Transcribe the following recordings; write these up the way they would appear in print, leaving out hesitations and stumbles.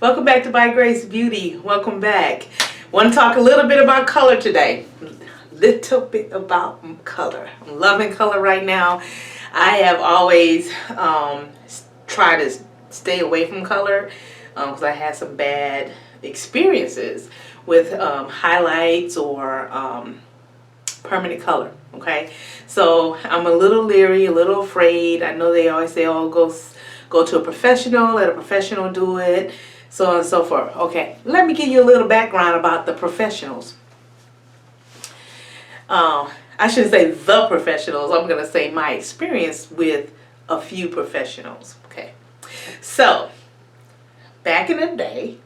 Welcome back to By Grace Beauty. Welcome back. Want to talk a little bit about color today. Little bit about color. I'm loving color right now. I have always tried to stay away from color because I had some bad experiences with highlights or permanent color. Okay, so I'm a little leery, a little afraid. I know they always say, "Oh, go to a professional, let a professional do it," so on and so forth. Okay, let me give you a little background about the professionals. I shouldn't say the professionals. I'm gonna say my experience with a few professionals. Okay, so back in the day,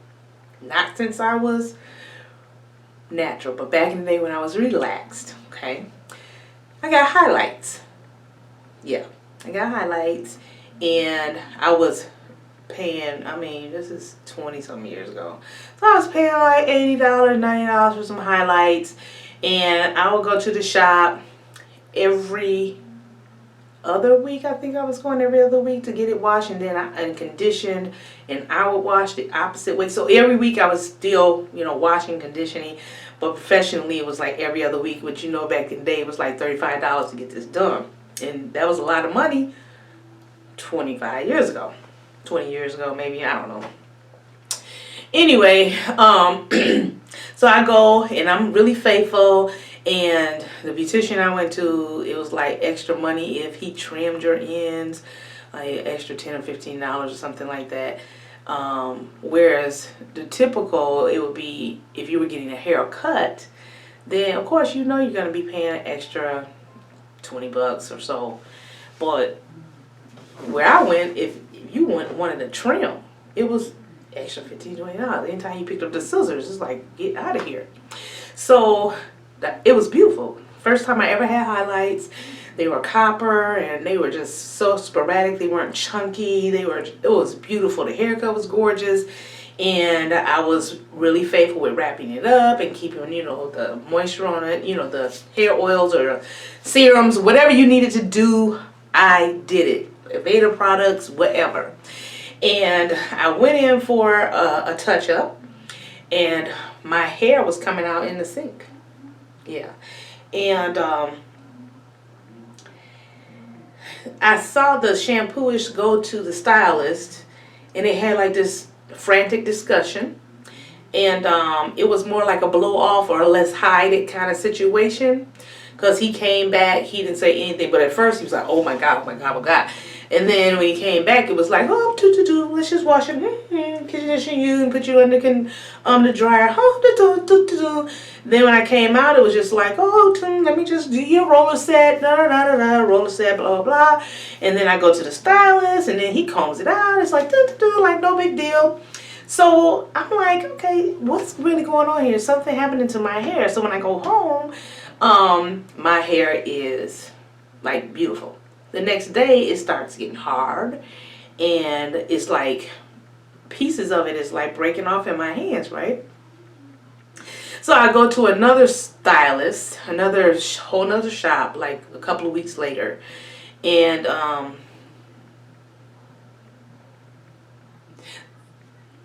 not since I was natural, but back in the day when I was relaxed. Okay, I got highlights. Yeah, I got highlights, and I was paying, I mean, this is 20 some years ago. So I was paying like $80, $90 for some highlights, and I would go to the shop every other week. I think I was going every other week to get it washed and then and conditioned, and I would wash the opposite way. So every week I was still, washing, conditioning, but professionally it was like every other week, which back in the day it was like $35 to get this done. And that was a lot of money 25 years ago. 20 years ago, maybe, I don't know. Anyway, so I go and I'm really faithful, and the beautician I went to, it was like extra money if he trimmed your ends, like extra $10 or $15 or something like that. Whereas the typical, it would be if you were getting a haircut, then of course you're going to be paying an extra $20 or so. But where I went, if you wanted a trim, it was extra $15, $20. Anytime you picked up the scissors, it's like, get out of here. So it was beautiful. First time I ever had highlights. They were copper and they were just so sporadic. They weren't chunky. It was beautiful. The haircut was gorgeous. And I was really faithful with wrapping it up and keeping, the moisture on it, the hair oils or serums, whatever you needed to do, I did it. Aveda products, whatever. And I went in for a touch-up, and my hair was coming out in the sink. Yeah. And I saw the shampooish go to the stylist, and they had like this frantic discussion. And it was more like a blow-off or a let's hide it kind of situation. Because he came back, he didn't say anything, but at first he was like, oh my God, oh my God, oh my God. And then when he came back, it was like, oh, let's just wash it, condition you and put you under the dryer, Then when I came out, it was just like, let me just do your roller set, roller set, blah, blah, blah. And then I go to the stylist, and then he combs it out. It's like, like no big deal. So I'm like, okay, what's really going on here? Something happening to my hair. So when I go home, my hair is like beautiful. The next day it starts getting hard, and it's like pieces of it is like breaking off in my hands, right? So I go to another stylist, whole nother shop, like a couple of weeks later, and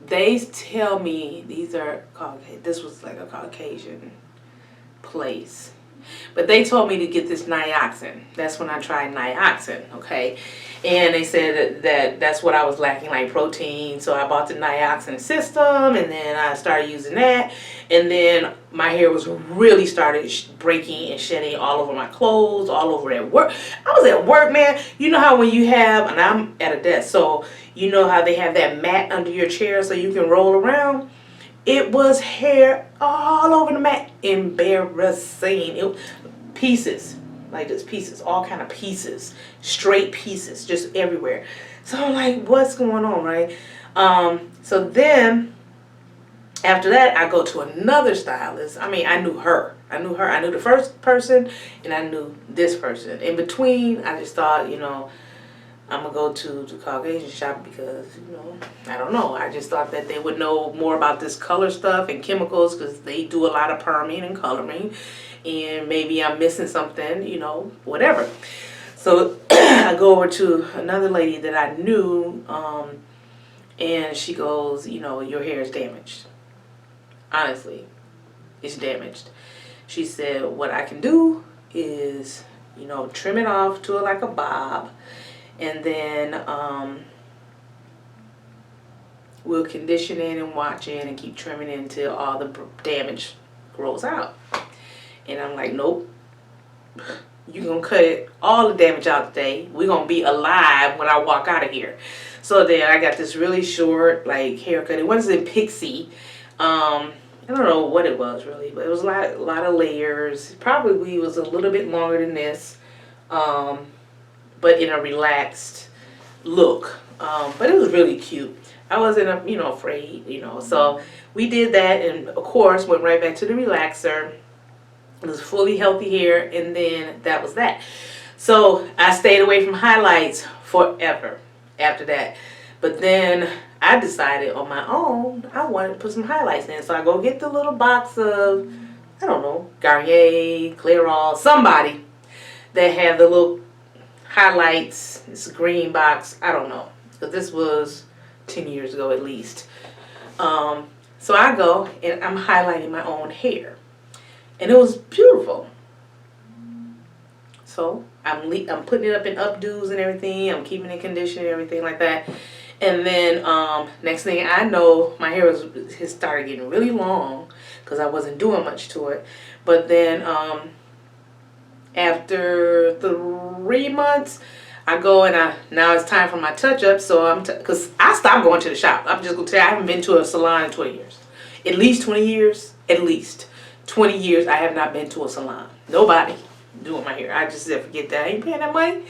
they tell me this was like a Caucasian place. But they told me to get this Nioxin. That's when I tried Nioxin, okay? And they said that's what I was lacking, like protein. So I bought the Nioxin system, and then I started using that. And then my hair was really started breaking and shedding all over my clothes, all over at work. I was at work, man. You know how when you have, and I'm at a desk, so you know how they have that mat under your chair so you can roll around? It was hair all over the mat. Embarrassing. Pieces. Like just pieces. All kind of pieces. Straight pieces. Just everywhere. So I'm like, what's going on, right? So then, after that, I go to another stylist. I mean, I knew her. I knew the first person, and I knew this person. In between, I just thought, I'm going to go to the Caucasian shop because, I don't know. I just thought that they would know more about this color stuff and chemicals because they do a lot of perming and coloring. And maybe I'm missing something, whatever. So I go over to another lady that I knew, And she goes, you know, your hair is damaged. Honestly, it's damaged. She said, what I can do is, you know, trim it off to like a bob, and then we'll condition it and watch it and keep trimming it until all the damage grows out. And I'm like, nope. You're going to cut all the damage out today. We're going to be alive when I walk out of here. So then I got this really short, like, haircut. It wasn't pixie. I don't know what it was, really. But it was a lot of layers. Probably was a little bit longer than this. But in a relaxed look. But it was really cute. I wasn't, you know, afraid, you know. So we did that and, of course, went right back to the relaxer. It was fully healthy hair, and then that was that. So I stayed away from highlights forever after that. But then I decided on my own I wanted to put some highlights in. So I go get the little box of, I don't know, Garnier, Clairol, somebody that have the little highlights. It's a green box. I don't know. But this was 10 years ago at least. So I go and I'm highlighting my own hair. And it was beautiful. So I'm putting it up in updos and everything. I'm keeping it conditioned and everything like that. And then next thing I know, my hair has started getting really long because I wasn't doing much to it. But then after 3 months, I go and now it's time for my touch-up. So because I stopped going to the shop. I'm just going to tell you, I haven't been to a salon in 20 years. At least 20 years. At least 20 years I have not been to a salon. Nobody doing my hair. I just said, forget that. I ain't paying that money.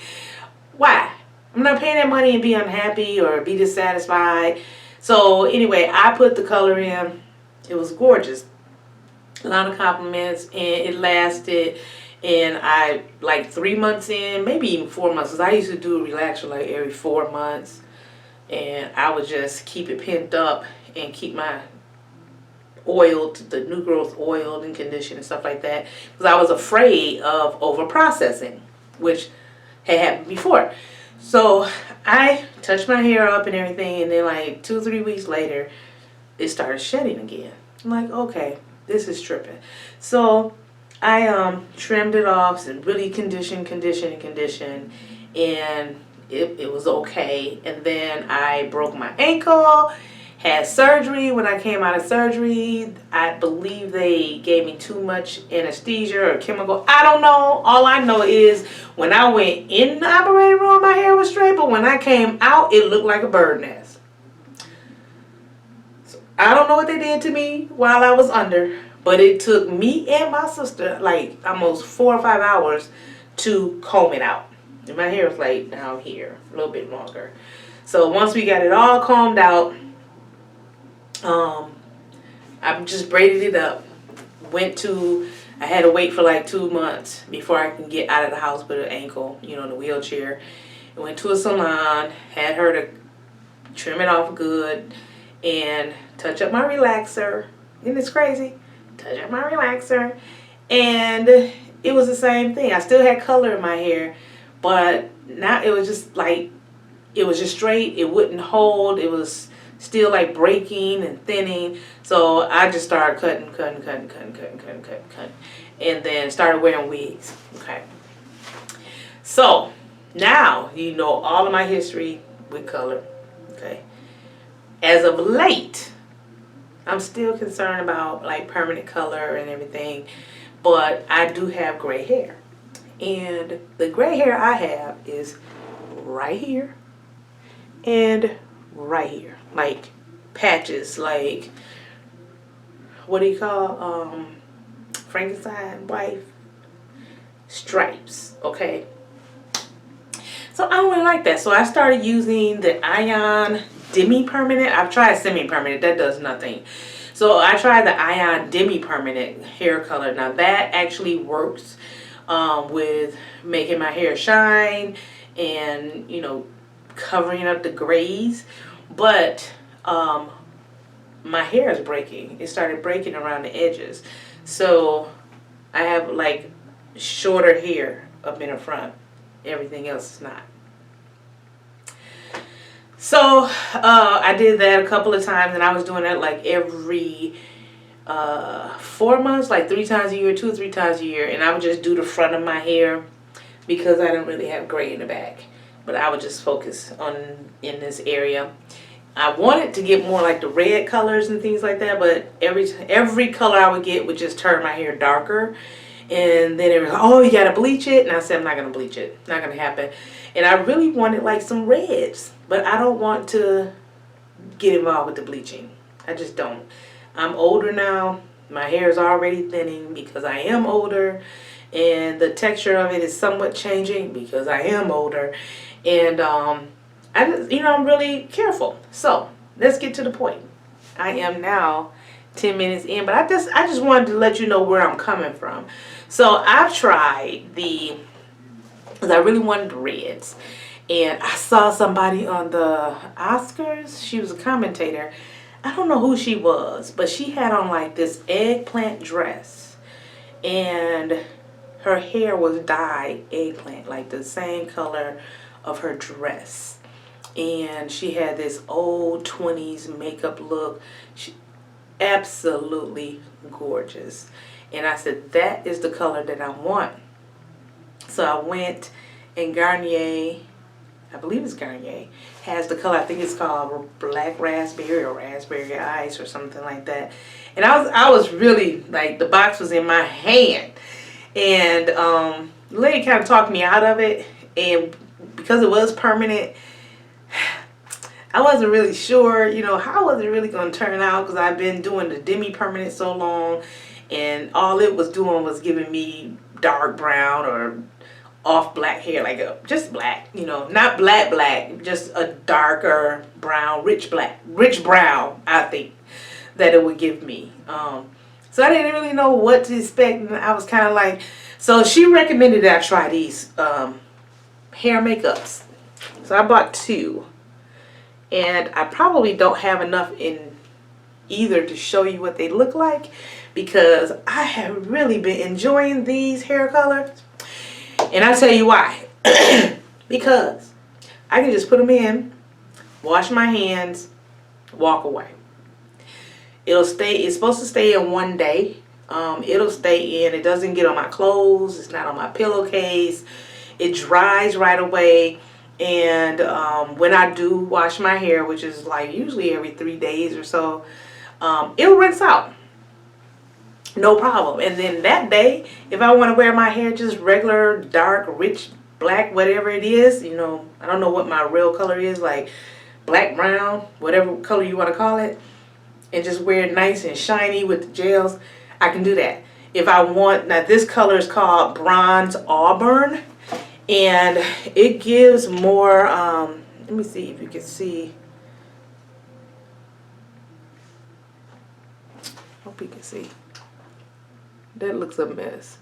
Why? I'm not paying that money and be unhappy or be dissatisfied. So anyway, I put the color in. It was gorgeous. A lot of compliments, and it lasted. And I, like 3 months in, maybe even 4 months, because I used to do a relaxer like every 4 months. And I would just keep it pent up and keep my oiled, the new growth oiled and conditioned and stuff like that, because I was afraid of over processing, which had happened before. So I touched my hair up and everything, and then like 2 or 3 weeks later it started shedding again. I'm like, okay, this is tripping. So I trimmed it off and really conditioned, and it was okay. And then I broke my ankle. Had surgery. When I came out of surgery, I believe they gave me too much anesthesia or chemical. I don't know. All I know is when I went in the operating room, my hair was straight, but when I came out, it looked like a bird nest. So I don't know what they did to me while I was under, but it took me and my sister like almost 4 or 5 hours to comb it out. And my hair was like down here, a little bit longer. So once we got it all combed out, I just braided it up. I had to wait for like 2 months before I can get out of the house with an ankle, you know, in a wheelchair. I went to a salon, had her to trim it off good and touch up my relaxer. Isn't this crazy? Touch up my relaxer. And it was the same thing. I still had color in my hair, but now it was just like, it was just straight. It wouldn't hold. It was still like breaking and thinning. So I just started cutting. And then started wearing wigs. Okay. So now you know all of my history with color. Okay. As of late, I'm still concerned about like permanent color and everything. But I do have gray hair. And the gray hair I have is right here and right here. Like patches, like, what do you call Frankenstein wife? Stripes, okay? So I don't really like that. So I started using the Ion Demi-Permanent. I've tried Semi-Permanent. That does nothing. So I tried the Ion Demi-Permanent hair color. Now that actually works with making my hair shine and, you know, covering up the grays. But my hair is breaking. It started breaking around the edges. So I have like shorter hair up in the front. Everything else is not. So I did that a couple of times, and I was doing that like every 4 months, like 3 times a year, 2 or 3 times a year. And I would just do the front of my hair because I didn't really have gray in the back. But I would just focus on in this area. I wanted to get more like the red colors and things like that, but every color I would get would just turn my hair darker. And then it was like, oh, you gotta bleach it. And I said, I'm not gonna bleach it. Not gonna happen. And I really wanted like some reds, but I don't want to get involved with the bleaching. I just don't. I'm older now. My hair is already thinning because I am older. And the texture of it is somewhat changing because I am older. And I just, I'm really careful. So let's get to the point. I am now 10 minutes in, but I just wanted to let you know where I'm coming from. So I've tried because I really wanted reds. And I saw somebody on the Oscars. She was a commentator. I don't know who she was, but she had on like this eggplant dress. And her hair was dyed eggplant, like the same color of her dress. And she had this old 20s makeup look. She absolutely gorgeous. And I said, that is the color that I want. So I went, and Garnier, I believe it's Garnier, has the color, I think it's called Black Raspberry or Raspberry Ice or something like that. And I was really, like, the box was in my hand. And the lady kind of talked me out of it. And because it was permanent, I wasn't really sure, how was it really going to turn out, because I've been doing the demi-permanent so long, and all it was doing was giving me dark brown or off black hair, like just black, not black, just a darker brown, rich brown, I think, that it would give me. So I didn't really know what to expect, and I was kind of like, so she recommended that I try these hair makeups. So I bought 2. And I probably don't have enough in either to show you what they look like, because I have really been enjoying these hair colors. And I'll tell you why. Because I can just put them in, wash my hands, walk away. It's supposed to stay in one day. It'll stay in. It doesn't get on my clothes. It's not on my pillowcase. It dries right away. And when I do wash my hair, which is like usually every 3 days or so, it'll rinse out. No problem. And then that day, if I want to wear my hair just regular, dark, rich, black, whatever it is, I don't know what my real color is, like black, brown, whatever color you want to call it, and just wear it nice and shiny with the gels, I can do that. If I want, now this color is called Bronze Auburn, and it gives more, let me see if you can see. Hope you can see. That looks a mess.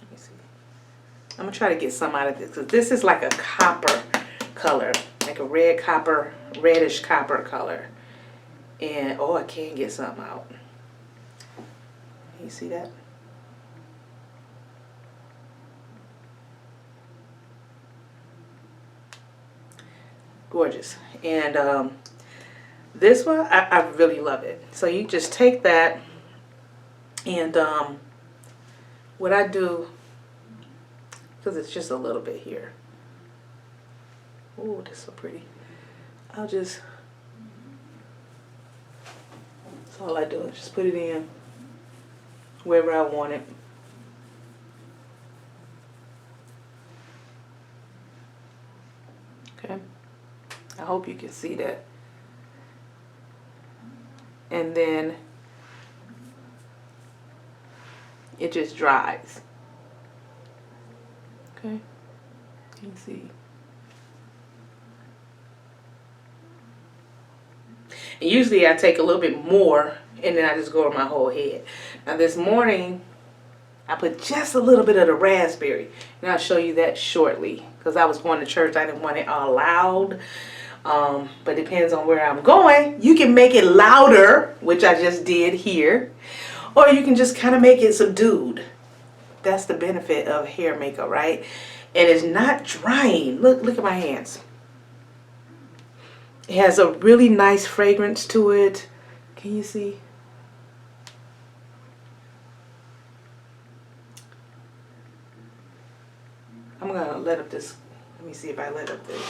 Let me see. I'm going to try to get some out of this, because this is like a copper color, like a reddish copper color. And, oh, I can get something out. You see that? Gorgeous. And this one, I really love it. So you just take that, and what I do, because it's just a little bit here. Oh, that's so pretty. That's all I do is just put it in wherever I want it. Okay. I hope you can see that. And then it just dries. Okay, you can see. And usually I take a little bit more, and then I just go over my whole head. Now this morning, I put just a little bit of the raspberry, and I'll show you that shortly, because I was going to church. I didn't want it all loud. But it depends on where I'm going. You can make it louder, which I just did here, or you can just kind of make it subdued. That's the benefit of hair makeup, right? And it's not drying. Look at my hands. It has a really nice fragrance to it. Can you see? I'm gonna let up this. Let me see if I let up this.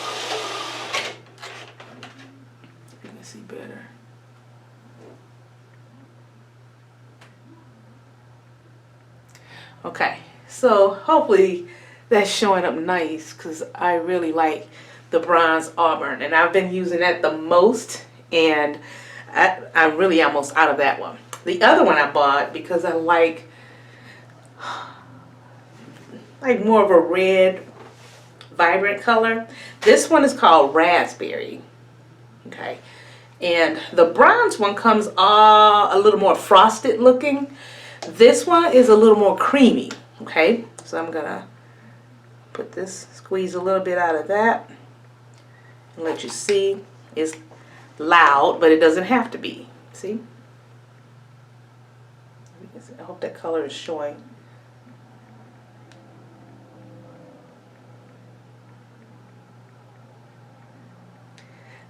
You can see better. Okay, so hopefully that's showing up nice because I really like the bronze auburn, and I've been using that the most, and I'm really almost out of that one. The other one I bought because I like more of a red, vibrant color. This one is called Raspberry. Okay, and the bronze one comes a little more frosted looking. This one is a little more creamy. Okay, so I'm gonna put this, squeeze a little bit out of that, and let you see. It's loud, but it doesn't have to be. See? I hope that color is showing.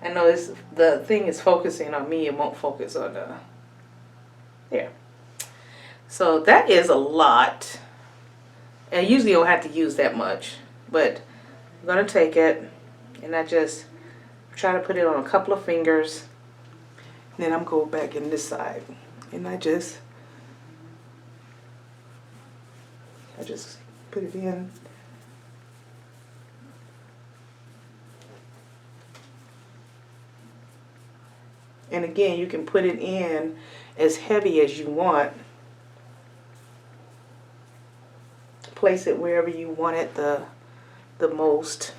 I know the thing is focusing on me. It won't focus on there. So that is a lot. And I usually don't have to use that much, but I'm gonna take it and I just try to put it on a couple of fingers. And then I'm going back in this side, and I just put it in. And again, you can put it in as heavy as you want. Place it wherever you want it the most.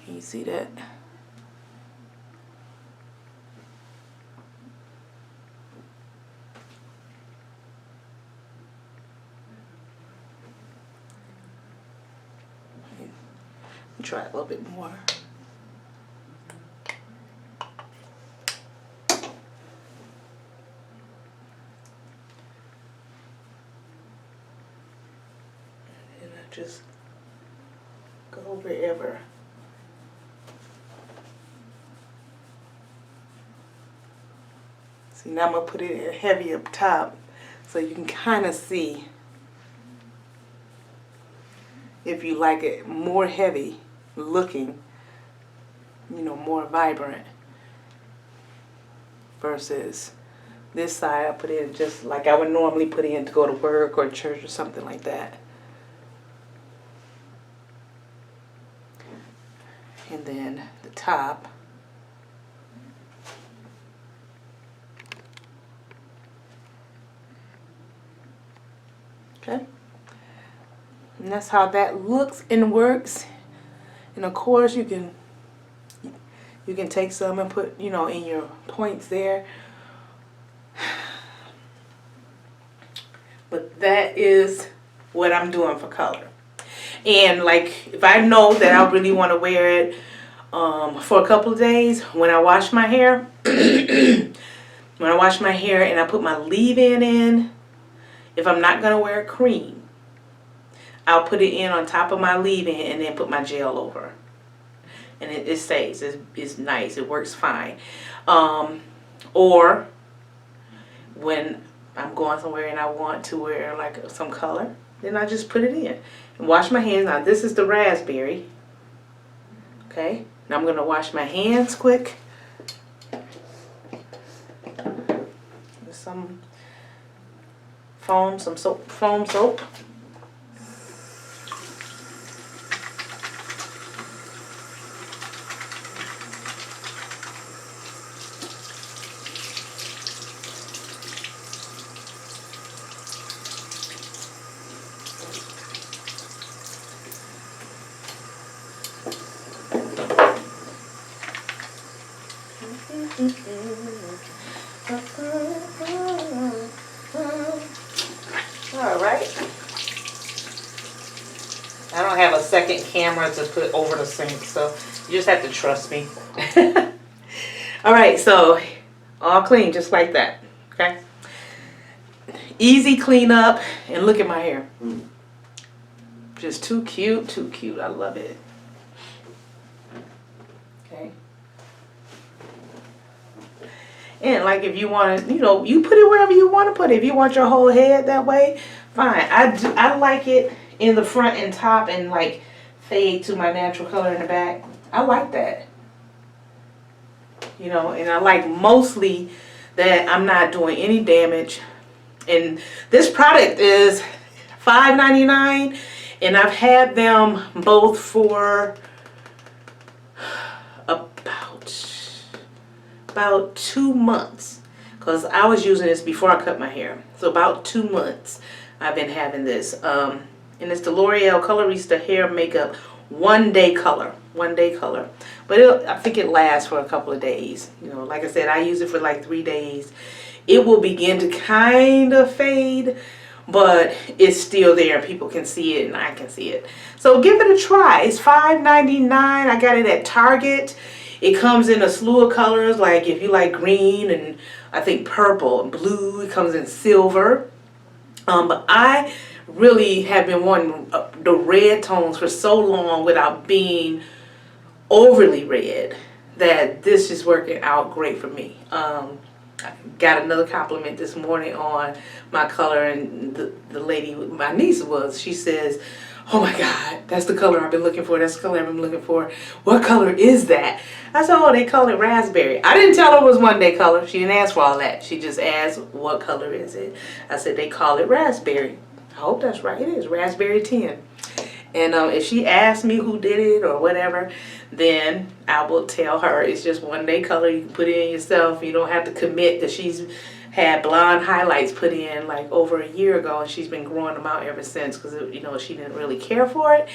Can you see that? Try a little bit more. And I just go wherever. See, now I'm going to put it heavy up top so you can kind of see if you like it more heavy looking, more vibrant, versus this side I put in just like I would normally put in to go to work or church or something like that. And then the top, okay, and that's how that looks and works. And of course you can take some and put, in your points there. But that is what I'm doing for color. And like, if I know that I really want to wear it for a couple of days, when I wash my hair, and I put my leave-in in, if I'm not going to wear cream, I'll put it in on top of my leave-in and then put my gel over. And it stays. It's nice. It works fine. Or when I'm going somewhere and I want to wear like some color, then I just put it in. And wash my hands. Now this is the raspberry. Okay. Now I'm going to wash my hands quick. With some foam soap. Alright. I don't have a second camera to put over the sink, so you just have to trust me. Alright, so all clean just like that. Okay? Easy cleanup, and look at my hair. Just too cute, too cute. I love it. Okay. And like if you want to, you put it wherever you want to put it. If you want your whole head that way, fine. I like it in the front and top and like fade to my natural color in the back. I like that. And I like mostly that I'm not doing any damage. And this product is $5.99, and I've had them both for about 2 months, because I was using this before I cut my hair. So about 2 months I've been having this. And it's the L'Oreal Colorista Hair Makeup One Day Color. But I think it lasts for a couple of days. Like I said, I use it for like 3 days. It will begin to kind of fade, but it's still there. People can see it and I can see it. So give it a try. It's $5.99. I got it at Target. It comes in a slew of colors, like if you like green and I think purple and blue. It comes in silver. But I really have been wanting the red tones for so long without being overly red that this is working out great for me. I got another compliment this morning on my color, and the lady, my niece she says, "Oh my God, that's the color I've been looking for. That's the color I've been looking for. What color is that?" I said, "Oh, they call it raspberry." I didn't tell her it was One Day Color. She didn't ask for all that. She just asked, "What color is it?" I said, "They call it raspberry." I hope that's right. It is raspberry 10. And if she asks me who did it or whatever, then I will tell her it's just One Day Color. You can put it in yourself. You don't have to commit, because she's had blonde highlights put in like over a year ago, and she's been growing them out ever since, because she didn't really care for it.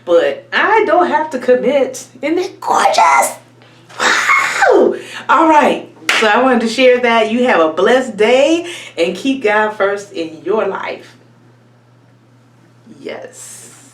But I don't have to commit. Isn't it gorgeous? Wow! All right. So I wanted to share that. You have a blessed day and keep God first in your life. Yes.